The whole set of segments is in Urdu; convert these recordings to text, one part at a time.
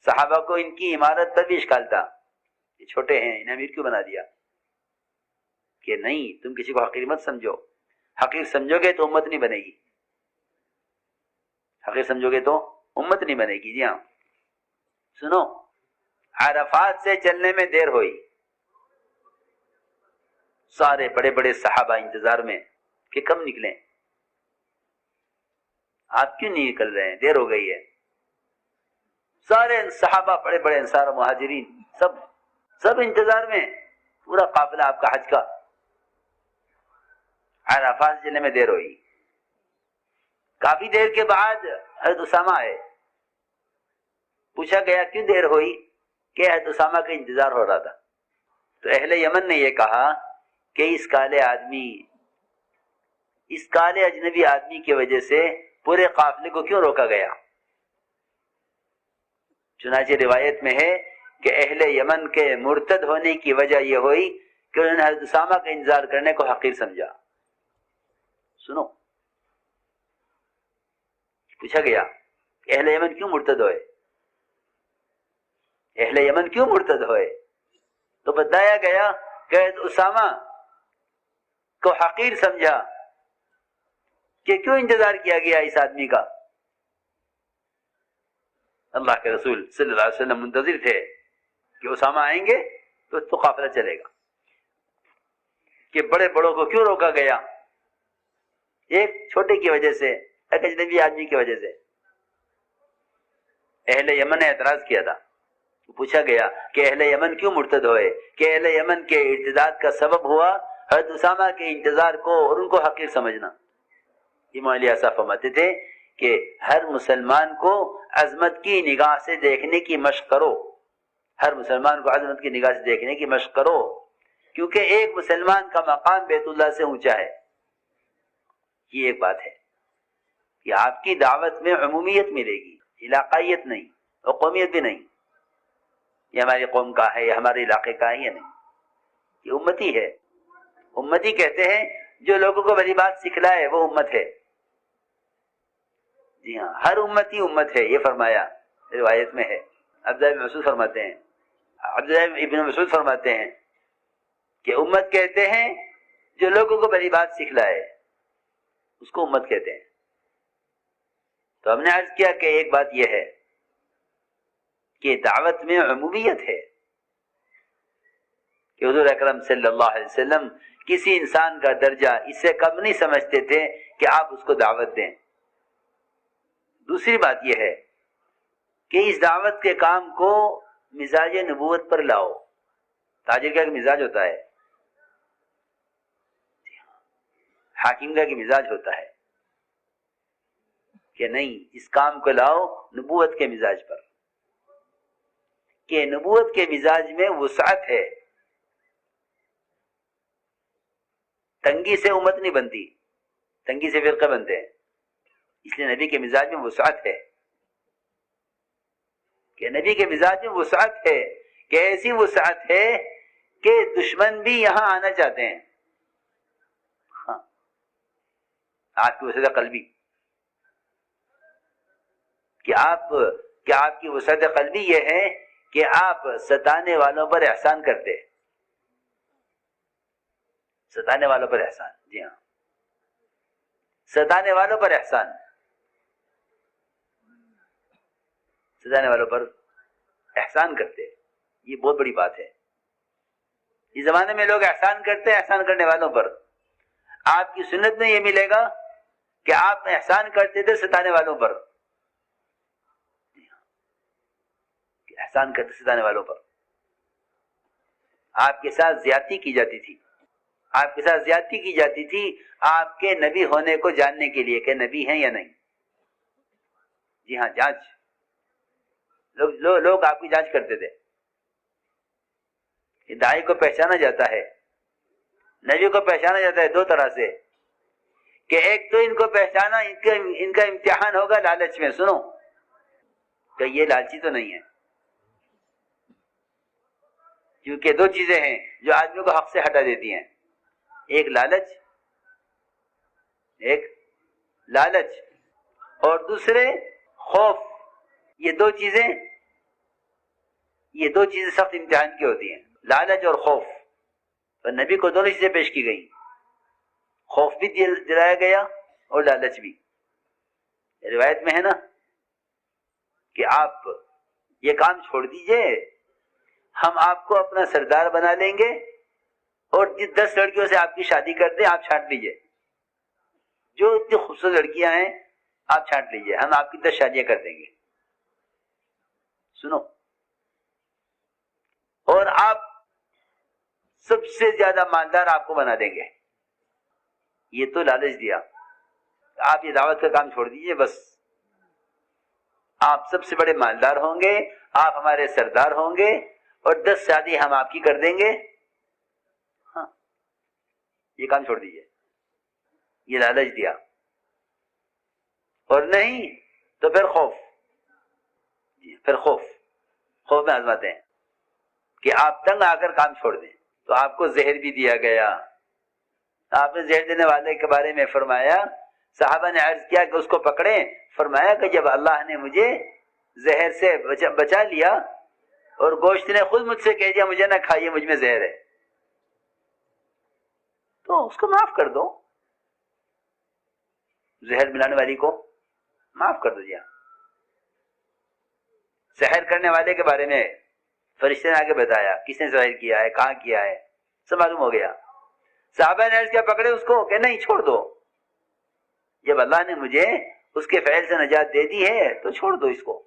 صحابہ کو ان کی عمارت پر بھی اشکال تھا، یہ چھوٹے ہیں انہیں امیر کیوں بنا دیا؟ کہ نہیں، تم کسی کو حقیر مت سمجھو، حقیر سمجھو گے تو امت نہیں بنے گی، حقیر سمجھو گے تو امت نہیں بنے گی۔ جی ہاں، سنو، عرفات سے چلنے میں دیر ہوئی، سارے بڑے بڑے صحابہ انتظار میں کہ کب نکلیں، آپ کیوں نہیں نکل رہے ہیں، دیر ہو گئی ہے۔ سارے صحابہ بڑے بڑے انصار و مہاجرین سب انتظار میں، پورا قافلہ آپ کا حج کا۔ عرفات سے چلنے میں دیر ہوئی، کافی دیر کے بعد حضرت اسامہ آئے، پوچھا گیا کیوں دیر ہوئی؟ کہ حضرت اسامہ کا انتظار ہو رہا تھا۔ تو اہل یمن نے یہ کہا کہ اس کالے اجنبی آدمی کی وجہ سے پورے قافلے کو کیوں روکا گیا؟ چنانچہ روایت میں ہے کہ اہل یمن کے مرتد ہونے کی وجہ یہ ہوئی کہ انہوں نے حضرت اسامہ کا انتظار کرنے کو حقیر سمجھا۔ سنو، پوچھا گیا کہ اہل یمن کیوں مرتد ہوئے، اہل یمن کیوں مرتد ہوئے؟ تو بتایا گیا کہ حضرت اسامہ کو حقیر سمجھا کہ کیوں انتظار کیا گیا اس آدمی کا۔ اللہ کے رسول صلی اللہ علیہ وسلم منتظر تھے کہ اسامہ آئیں گے تو قافلہ چلے گا، کہ بڑے بڑوں کو کیوں روکا گیا؟ ایک چھوٹے کی وجہ سے، ایک اجنبی آدمی کی وجہ سے۔ اہل یمن نے اعتراض کیا تھا، پوچھا گیا کہ اہل یمن کیوں مرتد ہوئے؟ کہ اہل یمن کے ارتداد کا سبب ہوا حضرت اسامہ کے انتظار کو اور ان کو حقیر سمجھنا۔ امام علی اصح فرماتے تھے کہ ہر مسلمان کو عظمت کی نگاہ سے دیکھنے کی مشق کرو، ہر مسلمان کو عظمت کی نگاہ سے دیکھنے کی مشق کرو، کیونکہ ایک مسلمان کا مقام بیت اللہ سے اونچا ہے۔ یہ ایک بات ہے کہ آپ کی دعوت میں عمومیت ملے گی، علاقائیت نہیں اور قومیت بھی نہیں، یہ ہماری قوم کا ہے، یہ ہمارے علاقے کا ہے، یہ نہیں، یہ امتی ہے۔ امتی کہتے ہیں جو لوگوں کو بڑی بات سکھلائے وہ امت ہے۔ جی ہاں، ہر امتی امت ہے، یہ فرمایا روایت میں ہے۔ عبداللہ ابن مسعود فرماتے ہیں کہ امت کہتے ہیں جو لوگوں کو بڑی بات سکھلائے، اس کو امت کہتے ہیں۔ تو ہم نے عرض کیا کہ ایک بات یہ ہے کہ دعوت میں عمومیت ہے، کہ حضور اکرم صلی اللہ علیہ وسلم کسی انسان کا درجہ اس سے کم نہیں سمجھتے تھے کہ آپ اس کو دعوت دیں۔ دوسری بات یہ ہے کہ اس دعوت کے کام کو مزاج نبوت پر لاؤ۔ تاجر کا ایک مزاج ہوتا ہے، حاکم کا ایک مزاج ہوتا ہے کہ نہیں، اس کام کو لاؤ نبوت کے مزاج پر، کہ نبوت کے مزاج میں وسعت ہے، تنگی سے امت نہیں بنتی، تنگی سے فرقے بنتے ہیں، اس لیے نبی کے مزاج میں وسعت ہے، کہ نبی کے مزاج میں وسعت ہے، کہ ایسی وسعت ہے کہ دشمن بھی یہاں آنا چاہتے ہیں۔ ہاں، آپ کی وسعت قلبی، کہ آپ کی وسعت قلبی یہ ہے کہ آپ ستانے والوں پر احسان کرتے، ستانے والوں پر احسان، جی ہاں، ستانے والوں پر احسان، ستانے والوں پر احسان کرتے، یہ بہت بڑی بات ہے۔ اس زمانے میں لوگ احسان کرتے ہیں احسان کرنے والوں پر، آپ کی سنت میں یہ ملے گا کہ آپ احسان کرتے تھے ستانے والوں پر، احسان کرتے ستانے والوں پر۔ آپ کے ساتھ زیادتی کی جاتی تھی، آپ کے ساتھ زیادتی کی جاتی تھی آپ کے نبی ہونے کو جاننے کے لیے کہ نبی ہیں یا نہیں۔ جی ہاں، جانچ، لوگ آپ کی جانچ کرتے تھے۔ داعی کو پہچانا جاتا ہے، نبی کو پہچانا جاتا ہے دو طرح سے، کہ ایک تو ان کو پہچانا، ان کا امتحان ہوگا لالچ میں، سنو کہ یہ لالچی تو نہیں ہے، کیونکہ دو چیزیں ہیں جو آدمی کو حق سے ہٹا دیتی ہیں، ایک لالچ اور دوسرے خوف۔ یہ دو چیزیں یہ دو چیزیں سخت امتحان کی ہوتی ہیں، لالچ اور خوف. اور نبی کو دونوں چیزیں پیش کی گئی، خوف بھی دلایا گیا اور لالچ بھی. روایت میں ہے نا کہ آپ یہ کام چھوڑ دیجئے، ہم آپ کو اپنا سردار بنا لیں گے اور جس 10 لڑکیوں سے آپ کی شادی کر دیں آپ چھانٹ لیجئے، جو اتنی خوبصورت لڑکیاں ہیں آپ چھانٹ لیجئے، ہم آپ کی 10 شادیاں کر دیں گے. سنو، اور آپ سب سے زیادہ مالدار آپ کو بنا دیں گے. یہ تو لالچ دیا. آپ یہ دعوت کا کام چھوڑ دیجئے، بس آپ سب سے بڑے مالدار ہوں گے، آپ ہمارے سردار ہوں گے اور 10 شادی ہم آپ کی کر دیں گے. ہاں، یہ کام چھوڑ دیجئے. یہ لالچ دیا. اور نہیں تو پھر خوف، پھر خوف میں آزماتے ہیں کہ آپ تنگ آ کر کام چھوڑ دیں. تو آپ کو زہر بھی دیا گیا. آپ نے زہر دینے والے کے بارے میں فرمایا، صحابہ نے عرض کیا کہ اس کو پکڑیں. فرمایا کہ جب اللہ نے مجھے زہر سے بچا لیا اور گوشت نے خود مجھ سے کہہ دیا مجھے نہ کھائیے، مجھ میں زہر ہے، تو اس کو معاف کر دو. زہر ملانے والی کو معاف کر دو. جی ہاں، سحر کرنے والے کے بارے میں فرشتے نے آگے بتایا کس نے ظاہر کیا ہے، کہاں کیا ہے، سب معلوم ہو گیا. صحابہ نے عرض کیا پکڑے اس کو کہ نہیں چھوڑ دو، جب اللہ نے مجھے اس کے فعل سے نجات دے دی ہے تو چھوڑ دو اس کو.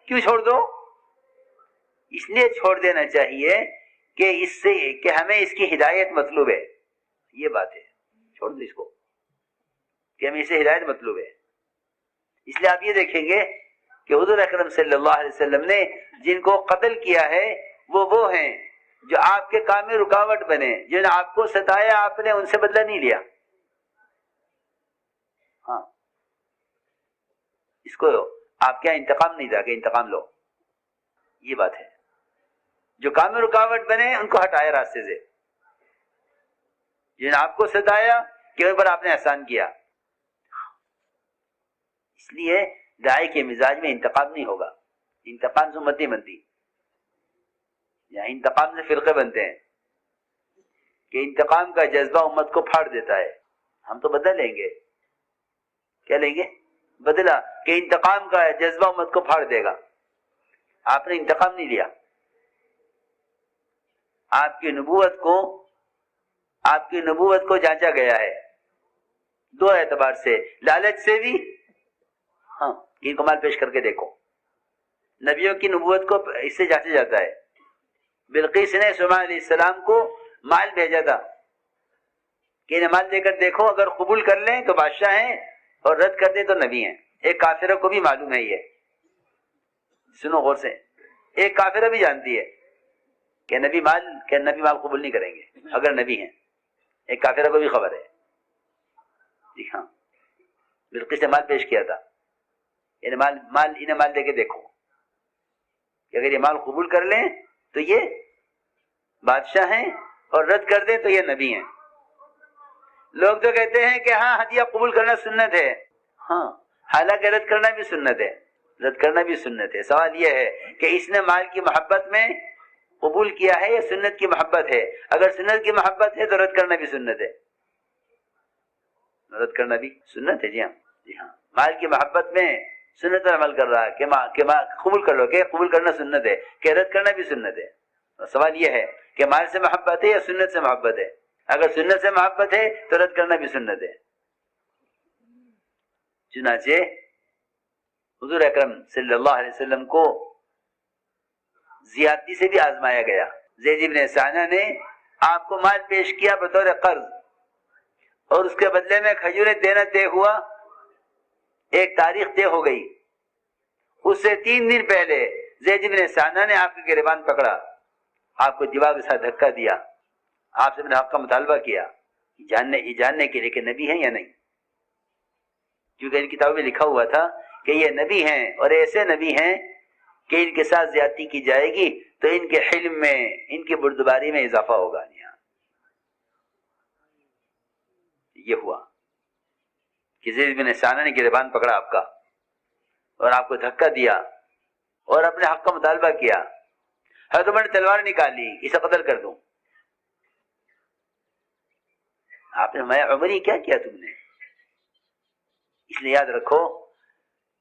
کیوں چھوڑ دو؟ اس لیے چھوڑ دینا چاہیے کہ اس سے کہ ہمیں اس کی ہدایت مطلوب ہے. یہ بات ہے، چھوڑ دو اس کو کہ ہمیں اس سے ہدایت مطلوب ہے. اس لیے آپ یہ دیکھیں گے کہ حضور اکرم صلی اللہ علیہ وسلم نے جن کو قتل کیا ہے وہ ہیں جو آپ کے کام میں رکاوٹ بنے، جن نے آپ کو ستایا آپ نے ان سے بدلہ نہیں لیا. ہاں، اس کو آپ کیا انتقام نہیں تھا کہ انتقام لو. یہ بات ہے، جو کام میں رکاوٹ بنے ان کو ہٹایا راستے سے، جن نے آپ کو ستایا کہ ان پر آپ نے احسان کیا. اس لیے داعی کے مزاج میں انتقام نہیں ہوگا. انتقام سے امت نہیں بنتی، یا انتقام سے فرقے بنتے ہیں کہ انتقام کا جذبہ امت کو پھاڑ دیتا ہے. ہم تو بدلہ لیں گے، کیا لیں گے؟ بدلہ، کہ انتقام کا جذبہ امت کو پھاڑ دے گا. آپ نے انتقام نہیں لیا. آپ کی نبوت کو جانچا گیا ہے دو اعتبار سے، لالچ سے بھی، ہاں کہ کمال پیش کر کے دیکھو. نبیوں کی نبوت کو اس سے جانچا جاتا ہے. بلقیس نے سلیمان علیہ السلام کو مال بھیجا تھا کہ انہیں مال دے کر دیکھو، اگر قبول کر لیں تو بادشاہ ہیں اور رد کر دیں تو نبی ہیں. ایک کافرہ کو بھی معلوم ہے یہ، سنو غور سے، ایک کافرہ بھی جانتی ہے کہ نبی مال قبول نہیں کریں گے اگر نبی ہیں. ایک کافرہ کو بھی خبر ہے. جی ہاں، بلقیس نے مال پیش کیا تھا، انہیں مال دے کے دیکھو کہ اگر یہ مال قبول کر لیں تو یہ بادشاہ ہیں اور رد کر دیں تو یہ نبی ہیں. لوگ تو کہتے ہیں کہ ہاں ہدیہ قبول کرنا سنت ہے. ہاں، حالانکہ رد کرنا بھی سنت ہے. رد کرنا بھی سنت ہے. سوال یہ ہے کہ اس نے مال کی محبت میں قبول کیا ہے یا سنت کی محبت ہے؟ اگر سنت کی محبت ہے تو رد کرنا بھی سنت ہے. رد کرنا بھی سنت ہے. جی ہاں، مال کی محبت میں سنت پر عمل کر رہا ہے کہ قبول کر لو، کہ قبول کرنا سنت ہے، کہ رد کرنا بھی سنت ہے. سوال یہ ہے کہ مال سے محبت ہے یا سنت سے محبت ہے؟ اگر سنت سے محبت ہے تو رد کرنا بھی سنت ہے. چنانچہ حضور اکرم صلی اللہ علیہ وسلم کو زیادتی سے بھی آزمایا گیا. زید بن ثانیہ نے آپ کو مال پیش کیا بطور قرض اور اس کے بدلے میں کھجوریں دینا طے ہوا. ایک تاریخ طے ہو گئی، اس سے 3 دن پہلے زید بن ثانیہ نے آپ کے گریبان پکڑا، آپ کو دیوار کے ساتھ دھکا دیا، آپ سے اپنے حق کا مطالبہ کیا جاننے کے لیے کہ نبی ہیں یا نہیں. کیونکہ ان کتابوں میں لکھا ہوا تھا کہ یہ نبی ہیں اور ایسے نبی ہیں کہ ان کے ساتھ زیادتی کی جائے گی تو ان کے حلم میں، ان کی بردباری میں اضافہ ہوگا. یہ ہوا کہ زید بن ثانیہ نے گریبان پکڑا آپ کا اور آپ کو دھکا دیا اور اپنے حق کا مطالبہ کیا حضرت عمر نے تلوار نکالی، اسے قتل کر دوں۔ آپ نے فرمایا عمر یہ کیا کیا تم نے؟ اس لیے یاد رکھو